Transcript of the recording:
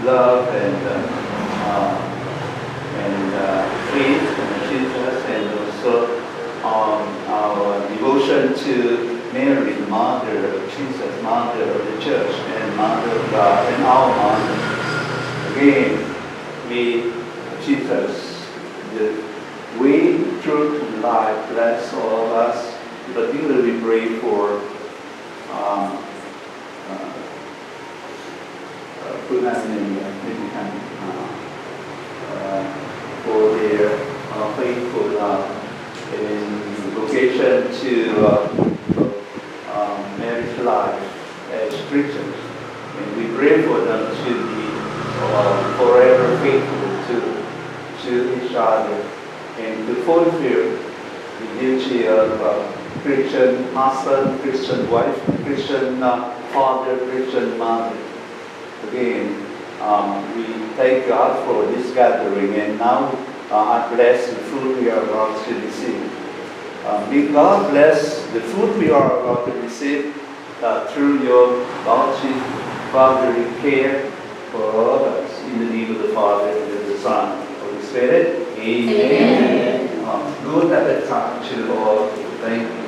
love and faith in Jesus, and also our devotion to Mary, the Mother of Jesus, Mother of the Church, and Mother of God, and our Mother. Again, may Jesus, the way, truth, and life, bless all of us. Particularly we pray for Funan and Medican for their faithful in vocation to marriage life as Christians. And we pray for them to be forever faithful to each other and to fulfill the duty of Christian husband, Christian wife, Christian father, Christian mother. Again, we thank God for this gathering, and now I bless the food we are about to receive. May God bless the food we are about to receive through your bounty, fatherly care for all of us. In the name of the Father, and of the Son, and of the Spirit. Amen. Good appetite to all. Thank you.